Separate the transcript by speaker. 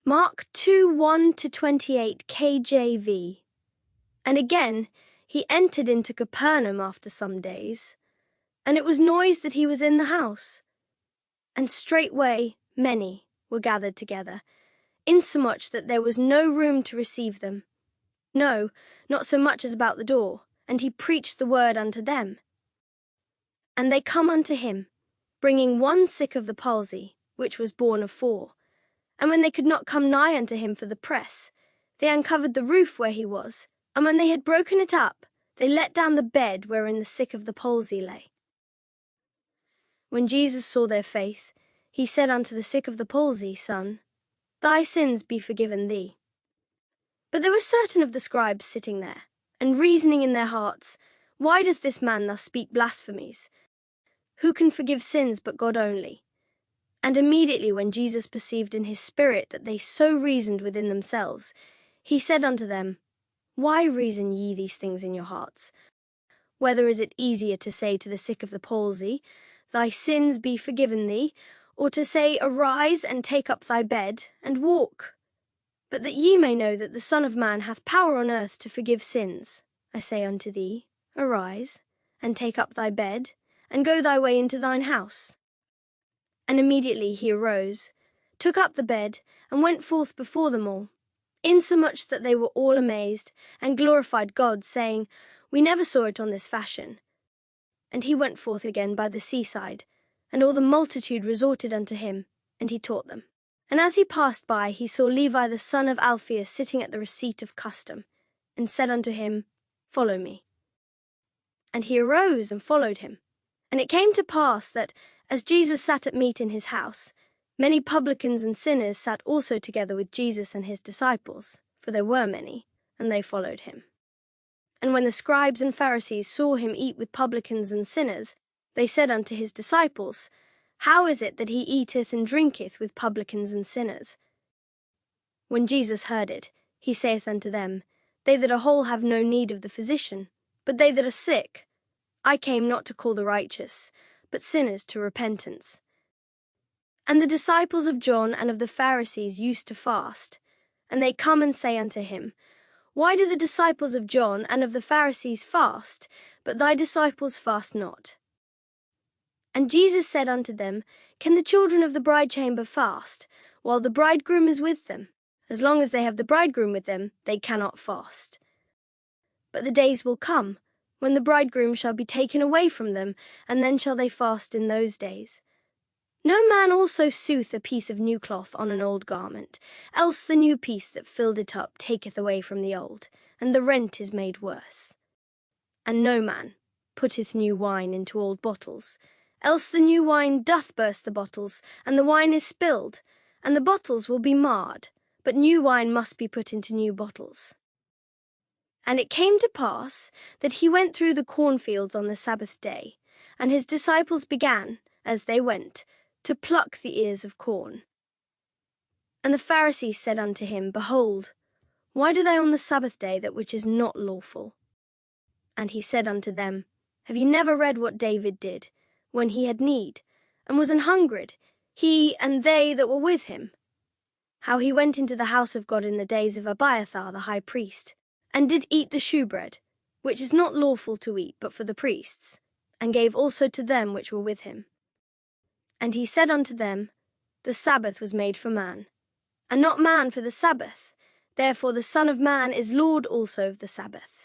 Speaker 1: Mark 2:1-28 KJV. And again he entered into Capernaum after some days, and it was noised that he was in the house. And straightway many were gathered together, insomuch that there was no room to receive them, no, not so much as about the door, and he preached the word unto them. And they come unto him, bringing one sick of the palsy, which was borne of 4. And when they could not come nigh unto him for the press, they uncovered the roof where he was, and when they had broken it up, they let down the bed wherein the sick of the palsy lay. When Jesus saw their faith, he said unto the sick of the palsy, Son, thy sins be forgiven thee. But there were certain of the scribes sitting there, and reasoning in their hearts, Why doth this man thus speak blasphemies? Who can forgive sins but God only? And immediately when Jesus perceived in his spirit that they so reasoned within themselves, he said unto them, Why reason ye these things in your hearts? Whether is it easier to say to the sick of the palsy, Thy sins be forgiven thee, or to say, Arise and take up thy bed, and walk? But that ye may know that the Son of Man hath power on earth to forgive sins, I say unto thee, Arise, and take up thy bed, and go thy way into thine house. And immediately he arose, took up the bed, and went forth before them all, insomuch that they were all amazed, and glorified God, saying, We never saw it on this fashion. And he went forth again by the seaside, and all the multitude resorted unto him, and he taught them. And as he passed by, he saw Levi the son of Alphaeus sitting at the receipt of custom, and said unto him, Follow me. And he arose and followed him. And it came to pass that, as Jesus sat at meat in his house, many publicans and sinners sat also together with Jesus and his disciples, for there were many, and they followed him. And when the scribes and Pharisees saw him eat with publicans and sinners, they said unto his disciples, How is it that he eateth and drinketh with publicans and sinners? When Jesus heard it, he saith unto them, They that are whole have no need of the physician, but they that are sick. I came not to call the righteous, but sinners to repentance. And the disciples of John and of the Pharisees used to fast, and they come and say unto him, Why do the disciples of John and of the Pharisees fast, but thy disciples fast not? And Jesus said unto them, Can the children of the bridechamber fast, while the bridegroom is with them? As long as they have the bridegroom with them, they cannot fast. But the days will come, when the bridegroom shall be taken away from them, and then shall they fast in those days. No man also seweth a piece of new cloth on an old garment, else the new piece that filled it up taketh away from the old, and the rent is made worse. And no man putteth new wine into old bottles, else the new wine doth burst the bottles, and the wine is spilled, and the bottles will be marred, but new wine must be put into new bottles. And it came to pass that he went through the cornfields on the Sabbath day, and his disciples began, as they went, to pluck the ears of corn. And the Pharisees said unto him, Behold, why do they on the Sabbath day that which is not lawful? And he said unto them, Have ye never read what David did, when he had need, and was an hungered, he and they that were with him? How he went into the house of God in the days of Abiathar the high priest, and did eat the shewbread, which is not lawful to eat but for the priests, and gave also to them which were with him. And he said unto them, The Sabbath was made for man, and not man for the Sabbath. Therefore the Son of Man is Lord also of the Sabbath.